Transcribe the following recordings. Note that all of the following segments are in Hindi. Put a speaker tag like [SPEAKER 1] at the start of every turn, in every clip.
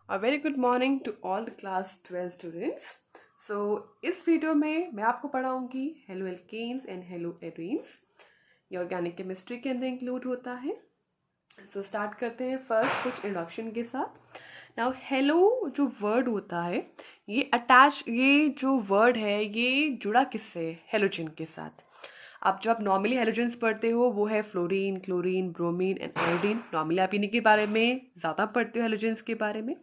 [SPEAKER 1] A very good morning to all the class 12 students. So इस वीडियो में मैं आपको पढ़ाऊंगी haloalkanes and haloarenes. ये ऑर्गेनिक केमिस्ट्री के अंदर इंक्लूड होता है। सो स्टार्ट करते हैं फर्स्ट कुछ इंट्रोडक्शन के साथ। नाउ हेलो जो वर्ड होता है ये जो वर्ड है ये जुड़ा किससे है? हेलोजन के साथ। अब जो आप नॉर्मली हेलोजेंस पढ़ते हो वो है fluorine, chlorine, bromine and iodine. Normally आप इन्हीं के बारे में ज़्यादा पढ़ते हो हेलोजेंस के बारे में।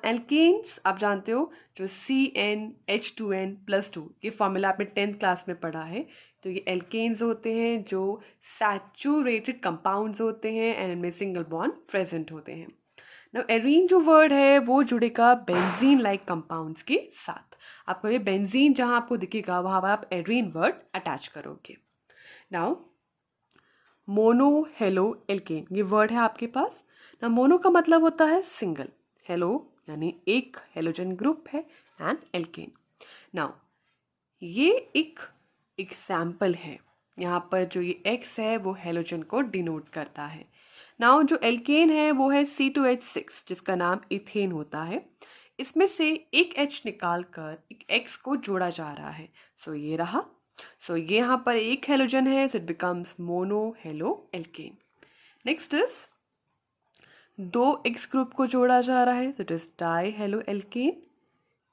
[SPEAKER 1] एल्केन्स आप जानते हो जो CnH2n+2 ये फॉर्मूला आपने 10th क्लास में पढ़ा है। तो ये एल्केन्स होते हैं जो सैचुरेटेड कंपाउंड्स होते हैं एंड इनमें सिंगल बॉन्ड प्रेजेंट होते हैं। नाउ एरीन जो वर्ड है वो जुड़ेगा बेंजीन लाइक कंपाउंड्स के साथ। आपको ये बेंजीन जहाँ आपको दिखेगा वहाँ पर आप एरीन वर्ड अटैच करोगे। नाउ मोनो हेलो एल्केन ये वर्ड है आपके पास। ना मोनो का मतलब होता है सिंगल, हेलो यानी एक हेलोजन ग्रुप है एंड एल्केन। नाउ ये एक एग्जाम्पल है, यहाँ पर जो ये X है वो हेलोजन को डिनोट करता है। नाउ जो एल्केन है वो है C2H6 जिसका नाम इथेन होता है। इसमें से एक H निकाल कर एक X को जोड़ा जा रहा है। सो ये रहा। सो ये यहाँ पर एक हेलोजन है, so it becomes mono halo alkane. Next is दो X ग्रुप को जोड़ा जा रहा है, so it is die halo alkane.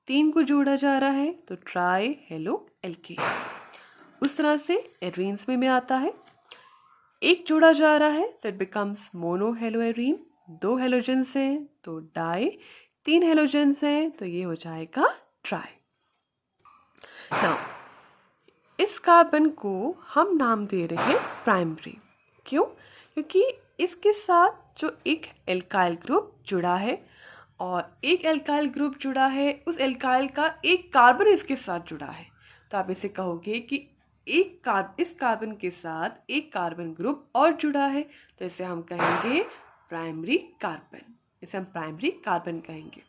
[SPEAKER 1] 3 को जोड़ा जा रहा है तो ट्राई हेलो एल्केन। उस तरह से एरीन्स में आता है, एक जोड़ा जा रहा है so it becomes mono hello arene. 2 halogens हैं तो डाई, 3 हेलोजेंस हैं तो ये हो जाएगा ट्राई। नाउ इस कार्बन को हम नाम दे रहे हैं प्राइमरी। क्यों? क्योंकि इसके साथ जो एक एल्काइल ग्रुप जुड़ा है और एक एल्काइल ग्रुप जुड़ा है, उस एल्काइल का एक कार्बन इसके साथ जुड़ा है। तो आप इसे कहोगे कि इस कार्बन के साथ एक कार्बन ग्रुप और जुड़ा है, तो इसे हम कहेंगे प्राइमरी कार्बन। इसे हम प्राइमरी कार्बन कहेंगे।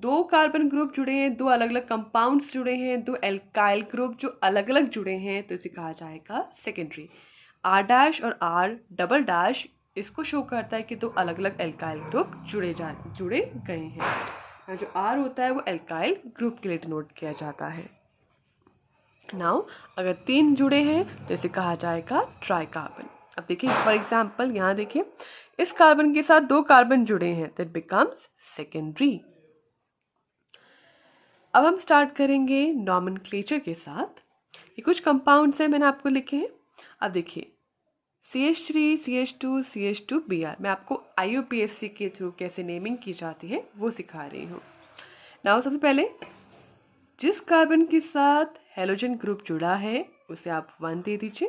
[SPEAKER 1] 2 कार्बन ग्रुप जुड़े हैं, 2 अलग अलग कंपाउंड्स जुड़े हैं, 2 एल्काइल ग्रुप जो अलग अलग जुड़े हैं, तो इसे कहा जाएगा सेकेंडरी। R' और R" इसको शो करता है कि 2 अलग अलग एल्काइल ग्रुप जुड़े गए हैं। जो R होता है वो एल्काइल ग्रुप के लिए डिनोट किया जाता है। नाउ अगर 3 जुड़े हैं तो इसे कहा जाएगा ट्राई कार्बन। अब देखिए फॉर एग्जाम्पल यहाँ देखिए इस कार्बन के साथ 2 कार्बन जुड़े हैं तो इट बिकम्स सेकेंडरी। अब हम स्टार्ट करेंगे नॉमेनक्लेचर के साथ। ये कुछ कंपाउंड्स हैं मैंने आपको लिखे हैं। अब देखिए CH3, CH2, CH2Br मैं आपको IUPAC के थ्रू कैसे नेमिंग की जाती है वो सिखा रही हूँ। नाउ सबसे पहले जिस कार्बन के साथ हेलोजन ग्रुप जुड़ा है उसे आप 1 दे दीजिए।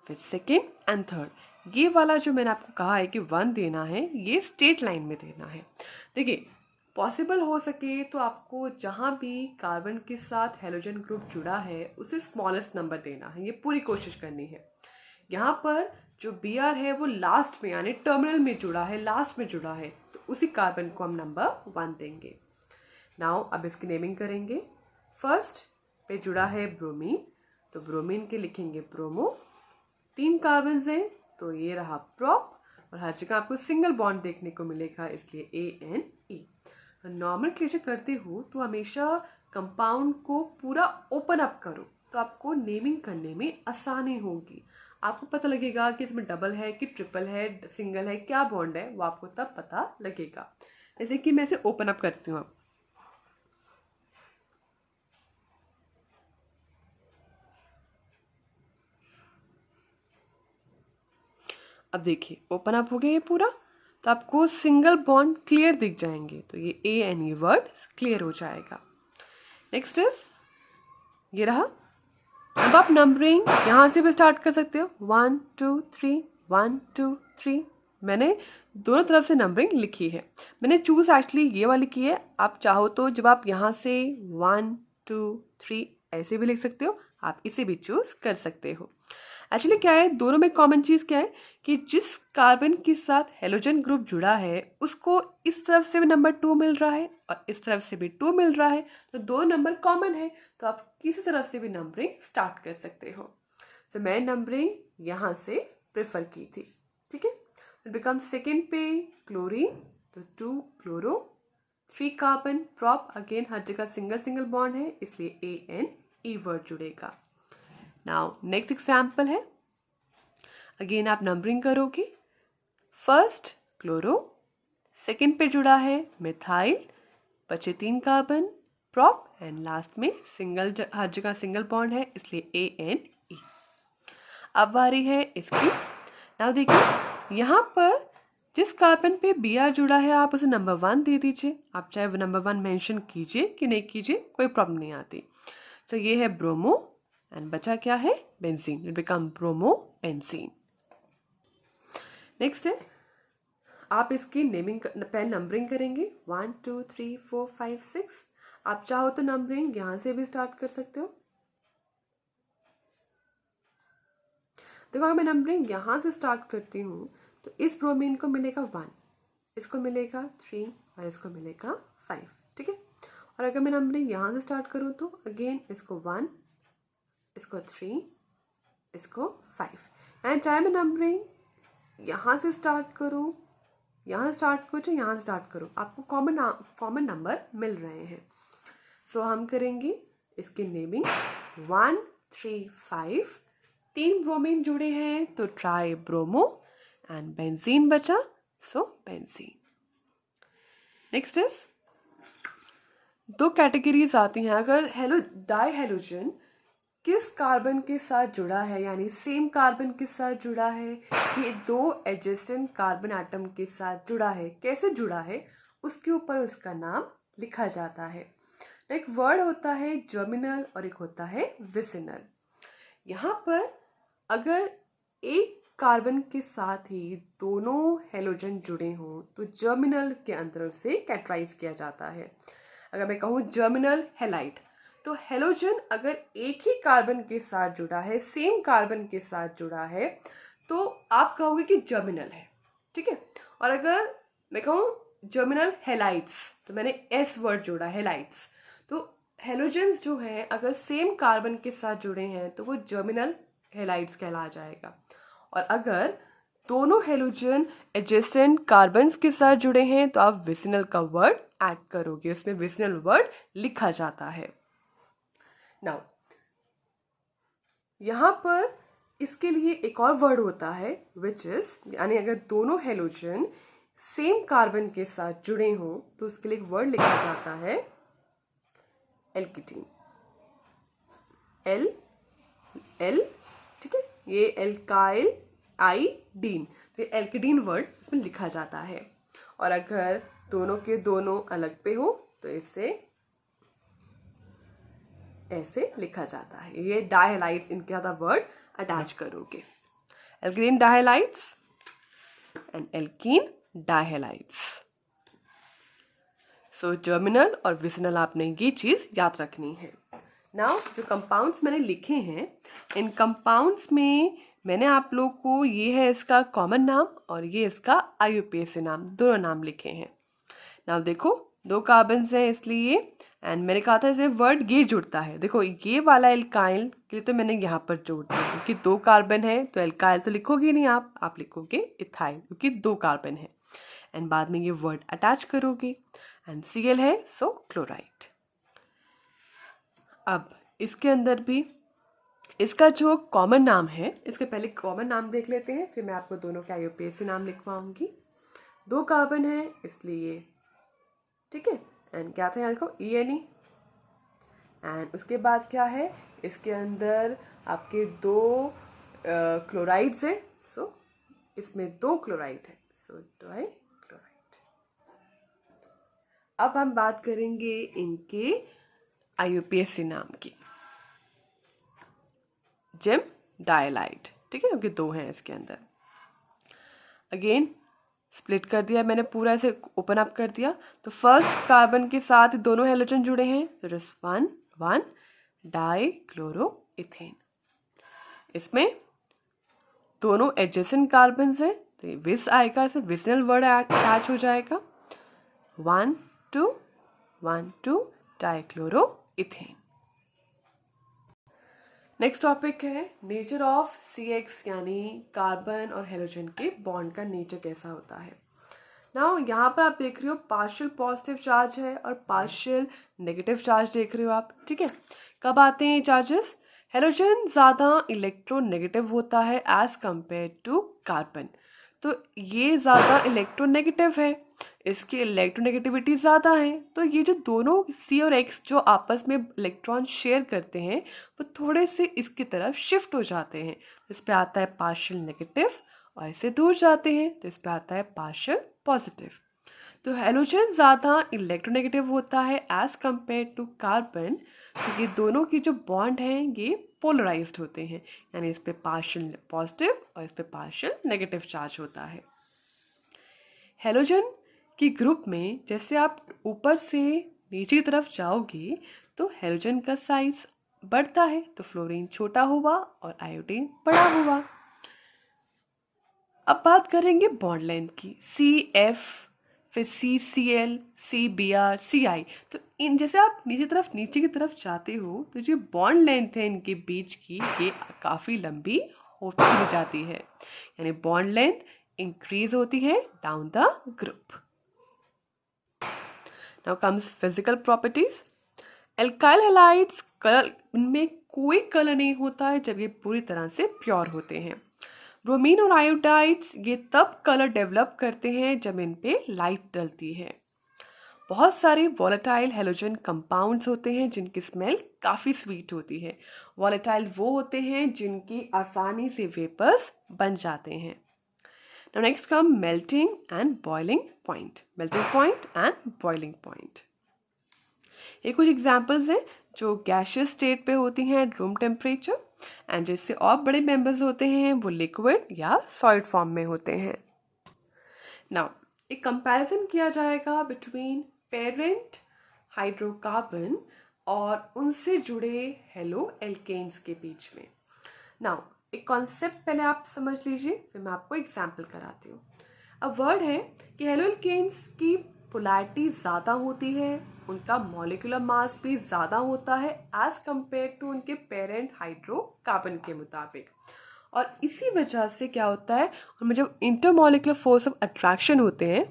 [SPEAKER 1] फिर सेकेंड एंड थर्ड ये वाला जो मैंने आपको कहा है कि 1 देना है ये स्ट्रेट लाइन में देना है। देखिए पॉसिबल हो सके तो आपको जहाँ भी कार्बन के साथ हेलोजन ग्रुप जुड़ा है उसे स्मॉलेस्ट नंबर देना है, ये पूरी कोशिश करनी है। यहाँ पर जो Br है वो लास्ट में यानी टर्मिनल में जुड़ा है, लास्ट में जुड़ा है, तो उसी कार्बन को हम नंबर 1 देंगे। नाउ अब इसकी नेमिंग करेंगे। फर्स्ट पे जुड़ा है ब्रोमीन, तो ब्रोमीन के लिखेंगे ब्रोमो। 3 कार्बन हैं तो ये रहा प्रोप, और हर जगह आपको सिंगल बॉन्ड देखने को मिलेगा इसलिए ANE। नॉमेनक्लेचर करते हो तो हमेशा कंपाउंड को पूरा ओपन अप करो तो आपको नेमिंग करने में आसानी होगी। आपको पता लगेगा कि इसमें डबल है कि ट्रिपल है, सिंगल है, क्या बॉन्ड है, वो आपको तब पता लगेगा। जैसे कि मैं इसे ओपन अप करती हूँ। अब देखिए ओपन अप हो गया ये पूरा, तो आपको सिंगल बॉन्ड क्लियर दिख जाएंगे, तो ये ANE वर्ड क्लियर हो जाएगा। नेक्स्ट इज ये रहा। अब आप नंबरिंग यहाँ से भी स्टार्ट कर सकते हो 1 2 3 1 2 3। मैंने दोनों तरफ से नंबरिंग लिखी है, मैंने चूज एक्चुअली ये वाली की है। आप चाहो तो जब आप यहाँ से 1 2 3 ऐसे भी लिख सकते हो, आप इसे भी चूज कर सकते हो। एक्चुअली क्या है दोनों में कॉमन चीज़ क्या है कि जिस कार्बन के साथ हेलोजन ग्रुप जुड़ा है उसको इस तरफ से भी नंबर 2 मिल रहा है और इस तरफ से भी 2 मिल रहा है, तो 2 नंबर कॉमन है, तो आप किसी तरफ से भी नंबरिंग स्टार्ट कर सकते हो। तो मैं नंबरिंग यहाँ से प्रेफर की थी, ठीक है। बिकम सेकेंड पे क्लोरीन तो 2 क्लोरो, 3 कार्बन प्रॉप, अगेन हर जगह सिंगल सिंगल बॉन्ड है इसलिए ANE वर्ड जुड़ेगा। नाउ नेक्स्ट एग्जाम्पल है, अगेन आप नंबरिंग करोगे, फर्स्ट क्लोरो, सेकेंड पे जुड़ा है मिथाइल, बचे 3 कार्बन प्रॉप एंड लास्ट में सिंगल, हर जगह सिंगल बॉन्ड है इसलिए ANE। अब बारी है इसकी। नाउ देखिए यहाँ पर जिस कार्बन पे Br जुड़ा है आप उसे नंबर 1 दे दीजिए, आप चाहे वो नंबर 1 मेंशन कीजिए कि नहीं कीजिए, कोई प्रॉब्लम नहीं आती। तो ये है ब्रोमो एंड बचा क्या है benzene, it become bromo benzene. Next है, आप इसकी नेमिंग पहले नंबरिंग करेंगे 1 2 3 4 5 6। आप चाहो तो नंबरिंग यहाँ से भी स्टार्ट कर सकते हो। देखो अगर मैं नंबरिंग यहाँ से स्टार्ट करती हूँ तो इस ब्रोमीन को मिलेगा 1, इसको मिलेगा 3 और इसको मिलेगा 5, ठीक है। और अगर मैं नंबरिंग यहाँ से स्टार्ट करूँ तो अगेन इसको 1, इसको 3, इसको 5। एंड चाहे मैं नंबरिंग यहाँ से स्टार्ट करूँ, यहाँ स्टार्ट करूँ चाहे यहाँ स्टार्ट करूँ, आपको कॉमन नंबर मिल रहे हैं। सो हम करेंगे इसकी नेमिंग 1 3 5, 3 ब्रोमीन जुड़े हैं तो ट्राई ब्रोमो एंड बेंजीन बचा, सो बेंजीन। नेक्स्ट इज, 2 कैटेगरीज आती हैं। अगर डाई हेलोजन किस कार्बन के साथ जुड़ा है, यानी सेम कार्बन के साथ जुड़ा है कि 2 एडजेसेंट कार्बन एटम के साथ जुड़ा है, कैसे जुड़ा है उसके ऊपर उसका नाम लिखा जाता है। एक वर्ड होता है जर्मिनल और एक होता है विसिनल। यहाँ पर अगर एक कार्बन के साथ ही दोनों हेलोजन जुड़े हों तो जर्मिनल के अंदर उसे कैटेगराइज किया जाता है। अगर मैं कहूँ जर्मिनल हेलाइड, तो हेलोजन अगर एक ही कार्बन के साथ जुड़ा है, सेम कार्बन के साथ जुड़ा है, तो आप कहोगे कि जर्मिनल है, ठीक है। और अगर मैं कहूँ जर्मिनल हेलाइड्स, तो मैंने एस वर्ड जोड़ा, हेलाइड्स, तो हेलोजन्स जो है अगर सेम कार्बन के साथ जुड़े हैं तो वो जर्मिनल हेलाइड्स कहला जाएगा। और अगर दोनों हेलोजन एडजेसेंट कार्बन्स के साथ जुड़े हैं तो आप विसिनल का वर्ड ऐड करोगे, उसमें विसिनल वर्ड लिखा जाता है। नाउ यहाँ पर इसके लिए एक और वर्ड होता है विच इज, यानी अगर दोनों हेलोजन सेम कार्बन के साथ जुड़े हों तो उसके लिए एक वर्ड लिखा जाता है एल्किटीन, एल, ठीक है, ये एल्काइल आइडीन, तो ये एल्किडीन वर्ड इसमें लिखा जाता है। और अगर दोनों के दोनों अलग पे हो तो इसे ऐसे लिखा जाता है। ये डायहाइड्स, इनके साथ वर्ड अटैच करोगे, एल्किडीन डायहाइड्स एंड एल्कीन डायहाइड्स। सो जर्मिनल और विसिनल आपने ये चीज याद रखनी है। नाउ जो कंपाउंड्स मैंने लिखे हैं, इन कंपाउंड्स में मैंने आप लोग को, ये है इसका कॉमन नाम और ये इसका IUPAC नाम, दोनों नाम लिखे हैं। नाउ देखो 2 कार्बन्स हैं इसलिए, एंड मैंने कहा था इसे वर्ड ये जुड़ता है। देखो ये वाला एल्काइल के लिए तो मैंने यहाँ पर जोड़ दिया क्योंकि 2 कार्बन है, तो एल्काइल तो लिखोगे नहीं आप लिखोगे इथाइल क्योंकि 2 कार्बन है, एंड बाद में ये वर्ड अटैच करोगे एंड Cl है सो क्लोराइड। अब इसके अंदर भी इसका जो कॉमन नाम है, इसके पहले कॉमन नाम देख लेते हैं, फिर मैं आपको दोनों के IUPAC नाम लिखवाऊंगी। 2 कार्बन है इसलिए, ठीक है, एंड क्या था यहाँ देखो ENE, एंड उसके बाद क्या है इसके अंदर आपके 2 क्लोराइड्स है, सो इसमें 2 क्लोराइड है, सो डाई क्लोराइड। अब हम बात करेंगे इनके IUPAC नाम की, जिम डायलाइड, ठीक है, क्योंकि 2 हैं इसके अंदर। अगेन स्प्लिट कर दिया मैंने, पूरा ऐसे ओपन अप कर दिया, तो फर्स्ट कार्बन के साथ दोनों हेलोजन जुड़े हैं, तो जस्ट 1 डाई क्लोरो इथेन। इसमें दोनों एडजेसेंट कार्बन्स हैं तो ये विस आएगा, इसे विसिनल वर्ड अटैच हो जाएगा, 1 2 die chloro ethane. Next topic है नेचर ऑफ CX, यानी कार्बन और हेलोजन के बॉन्ड का नेचर कैसा होता है। नाउ यहाँ पर आप देख रहे हो पार्शियल पॉजिटिव चार्ज है और पार्शियल नेगेटिव चार्ज देख रहे हो आप, ठीक है। कब आते हैं ये चार्जेस? हेलोजन ज़्यादा इलेक्ट्रोनेगेटिव होता है एज कंपेयर टू कार्बन, तो ये ज़्यादा इलेक्ट्रोनेगेटिव है, इसकी इलेक्ट्रोनेगेटिविटी ज़्यादा है, तो ये जो दोनों C और X जो आपस में इलेक्ट्रॉन शेयर करते हैं वो थोड़े से इसकी तरफ शिफ्ट हो जाते हैं, इस पे आता है पार्शियल नेगेटिव, और इससे दूर जाते हैं तो इस पे आता है पार्शियल पॉजिटिव। तो हेलोजन ज़्यादा इलेक्ट्रोनेगेटिव होता है एज कंपेयर टू कार्बन, तो ये दोनों की जो बॉन्ड हैं ये पोलराइज्ड होते हैं, यानी इस पे पार्शियल पॉजिटिव और इस पे पार्शियल नेगेटिव चार्ज होता है। हेलोजन की ग्रुप में जैसे आप ऊपर से नीचे की तरफ जाओगे तो हेलोजन का साइज बढ़ता है, तो फ्लोरीन छोटा हुआ और आयोडीन बड़ा हुआ। अब बात करेंगे बॉन्ड लेंथ की, CF, फिर CCl, CBr, CI। तो इन जैसे आप नीचे की तरफ जाते हो तो जो बॉन्ड लेंथ है इनके बीच की ये काफ़ी लंबी होती चली जाती है, यानी बॉन्ड लेंथ इंक्रीज होती है down the group. Now comes physical properties. Alkyl halides colour, इनमें कोई कलर नहीं होता है जब ये पूरी तरह से प्योर होते हैं। ब्रोमीन और आयोडाइड्स ये तब कलर डेवलप करते हैं जब इन पे लाइट डलती है। बहुत सारे वॉलेटाइल हेलोजन कंपाउंड्स होते हैं जिनकी स्मेल काफ़ी स्वीट होती है। वॉलेटाइल वो होते हैं जिनकी आसानी से वेपर्स बन जाते हैं। Now next come melting and boiling point. Melting point and boiling point. ये कुछ एग्जाम्पल्स हैं जो गैशियस स्टेट पे होती हैं रूम टेम्परेचर, एंड जिससे और बड़े मेंबर्स होते हैं वो लिक्विड या सॉलिड फॉर्म में होते हैं। नाउ एक कंपैरिजन किया जाएगा बिटवीन पेरेंट हाइड्रोकार्बन और उनसे जुड़े हेलो एल्केन्स के बीच में। नाउ एक कॉन्सेप्ट पहले आप समझ लीजिए, फिर मैं आपको एग्जाम्पल कराती हूँ। अब वर्ड है कि हेलो एल्केन्स की पोलैरिटी ज़्यादा होती है, उनका मॉलिक्यूलर मास भी ज़्यादा होता है एज कंपेयर टू उनके पेरेंट हाइड्रोकार्बन के मुताबिक, और इसी वजह से क्या होता है उनमें जब इंटरमॉलिक्यूलर फोर्स ऑफ अट्रैक्शन होते हैं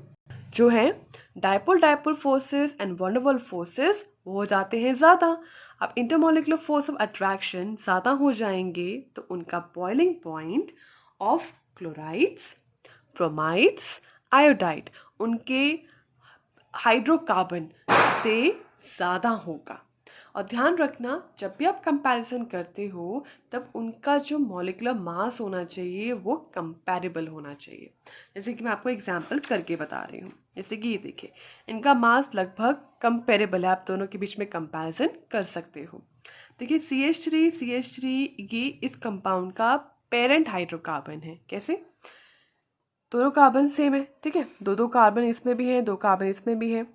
[SPEAKER 1] जो हैं dipole dipole forces and van der Waals forces, वो हो जाते हैं ज़्यादा। अब इंटरमॉलिक्यूलर फोर्स ऑफ अट्रैक्शन ज़्यादा हो जाएंगे तो उनका boiling point of chlorides, bromides, iodide उनके हाइड्रोकार्बन से ज़्यादा होगा। और ध्यान रखना जब भी आप कंपैरिजन करते हो तब उनका जो मॉलिक्यूलर मास होना चाहिए वो कंपैरेबल होना चाहिए। जैसे कि मैं आपको एग्जांपल करके बता रही हूँ, जैसे कि ये देखिए इनका मास लगभग कंपैरेबल है, आप दोनों के बीच में कंपैरिजन कर सकते हो। देखिए CH3 ये इस कंपाउंड का पेरेंट हाइड्रोकार्बन है। कैसे? दोनों कार्बन सेम है, ठीक है, दो कार्बन इसमें भी है, 2 कार्बन इसमें भी है।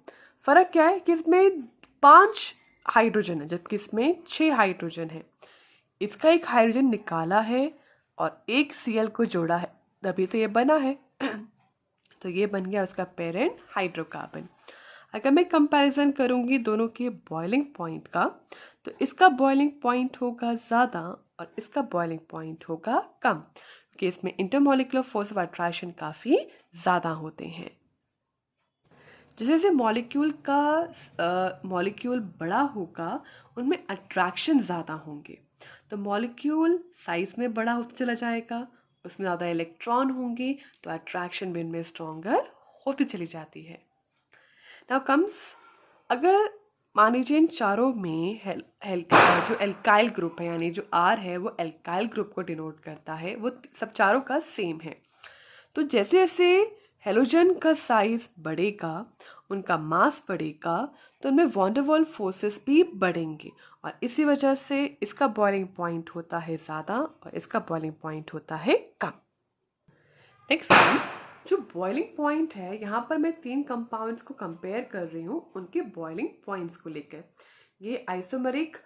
[SPEAKER 1] फ़र्क क्या है कि इसमें 5 हाइड्रोजन है जबकि इसमें 6 हाइड्रोजन है। इसका एक हाइड्रोजन निकाला है और एक Cl को जोड़ा है, तभी तो ये बना है। तो ये बन गया उसका पेरेंट हाइड्रोकार्बन। अगर मैं कंपैरिजन करूँगी दोनों के बॉइलिंग पॉइंट का, तो इसका बॉइलिंग पॉइंट होगा ज़्यादा और इसका बॉइलिंग पॉइंट होगा कम, कि इसमें इंटरमॉलिक्यूलर फोर्स ऑफ अट्रैक्शन काफ़ी ज़्यादा होते हैं। जैसे जैसे मॉलिक्यूल बड़ा होगा उनमें अट्रैक्शन ज़्यादा होंगे, तो मॉलिक्यूल साइज में बड़ा होता चला जाएगा, उसमें ज़्यादा इलेक्ट्रॉन होंगे तो अट्रैक्शन भी इनमें स्ट्रॉन्गर होती चली जाती है। नाउ कम्स, अगर मान लीजिए इन चारों में जो एल्काइल ग्रुप है, यानी जो R है वो एल्काइल ग्रुप को डिनोट करता है, वो सब चारों का सेम है। तो जैसे जैसे हेलोजन का साइज बढ़ेगा, उनका मास बढ़ेगा, तो उनमें वॉन डर वाल्स फोर्सेस भी बढ़ेंगे, और इसी वजह से इसका बॉइलिंग पॉइंट होता है ज़्यादा और इसका बॉइलिंग पॉइंट होता है कम। नेक्स्ट, जो बॉइलिंग पॉइंट है, यहाँ पर मैं 3 कंपाउंड्स को कंपेयर कर रही हूँ उनके बॉइलिंग पॉइंट्स को लेकर। ये आइसोमेरिक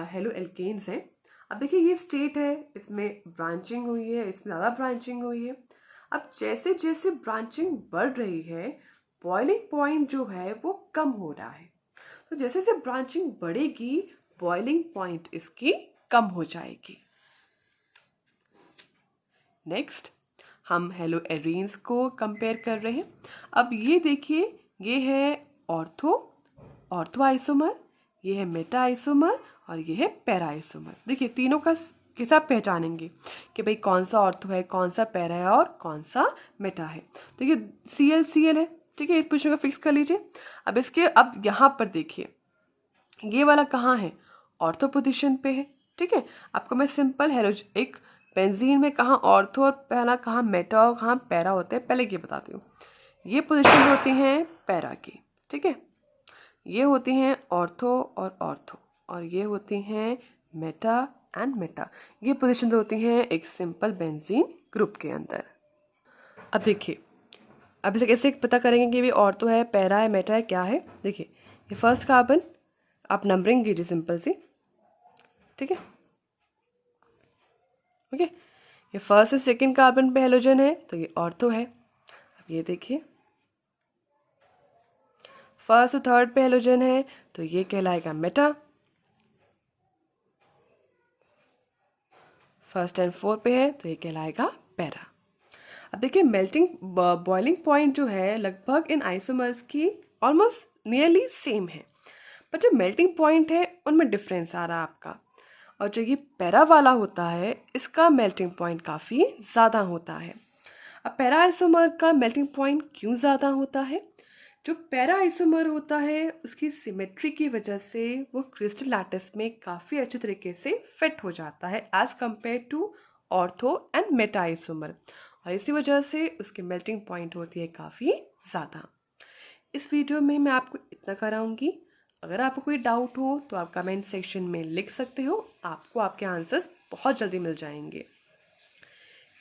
[SPEAKER 1] हेलो एल्केन्स हैं। अब देखिए ये स्टेट है, इसमें ब्रांचिंग हुई है, इसमें ज़्यादा ब्रांचिंग हुई है। अब जैसे जैसे ब्रांचिंग बढ़ रही है बॉइलिंग पॉइंट जो है वो कम हो रहा है, तो जैसे जैसे ब्रांचिंग बढ़ेगी बॉइलिंग पॉइंट इसकी कम हो जाएगी। नेक्स्ट, हम हेलो एरीन्स को कंपेयर कर रहे हैं। अब ये देखिए, ये है ऑर्थो आइसोमर, ये है मेटा आइसोमर और ये है पैरा आइसोमर। देखिए तीनों का कैसे आप पहचानेंगे कि भाई कौन सा ऑर्थो है, कौन सा पैरा है और कौन सा मेटा है। तो ये CL है, ठीक है, इस पोजीशन को फिक्स कर लीजिए। अब यहाँ पर देखिए, ये वाला कहाँ है, ऑर्थो पोजीशन पे है, ठीक है। आपको मैं सिंपल एक बेंजीन में कहाँ ऑर्थो और पहला कहाँ मेटा और कहाँ पैरा होते हैं पहले ये बताती हूँ। ये पोजीशन होती हैं पैरा की, ठीक है, ये होती हैं ऑर्थो और ये होती हैं मेटा एंड मेटा। ये पोजीशन होती हैं एक सिंपल बेंजीन ग्रुप के अंदर। अब देखिए, अब इसे कैसे पता करेंगे कि भी ऑर्थो है, पैरा है, मेटा है, क्या है। देखिए ये फर्स्ट कार्बन आप नंबरिंग कीजिए सिंपल सी, ठीक है, ओके। ये फर्स्ट से सेकंड कार्बन पे हेलोजन है तो ये ऑर्थो है। अब ये देखिए, फर्स्ट और थर्ड पे हेलोजन है तो ये कहलाएगा मेटा। फर्स्ट एंड फोर्थ पे है तो ये कहलाएगा पैरा। अब देखिए मेल्टिंग बॉइलिंग पॉइंट जो है लगभग इन आइसोमर्स की ऑलमोस्ट नियरली सेम है, बट जो मेल्टिंग पॉइंट है उनमें डिफरेंस आ रहा है आपका। और जो ये पैरा वाला होता है इसका मेल्टिंग पॉइंट काफ़ी ज़्यादा होता है। अब पैरा आइसोमर का मेल्टिंग पॉइंट क्यों ज़्यादा होता है? जो पैरा आइसोमर होता है उसकी सिमेट्री की वजह से वो क्रिस्टल लैटिस में काफ़ी अच्छे तरीके से फिट हो जाता है as compared to ortho and meta isomer, और इसी वजह से उसकी मेल्टिंग पॉइंट होती है काफ़ी ज़्यादा। इस वीडियो में मैं आपको इतना कराऊंगी। अगर आपको कोई डाउट हो तो आप कमेंट सेक्शन में लिख सकते हो, आपको आपके आंसर्स बहुत जल्दी मिल जाएंगे।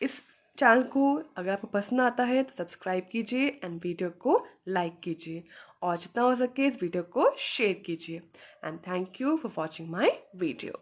[SPEAKER 1] इस चैनल को अगर आपको पसंद आता है तो सब्सक्राइब कीजिए एंड वीडियो को लाइक कीजिए और जितना हो सके इस वीडियो को शेयर कीजिए। And thank you for watching my video.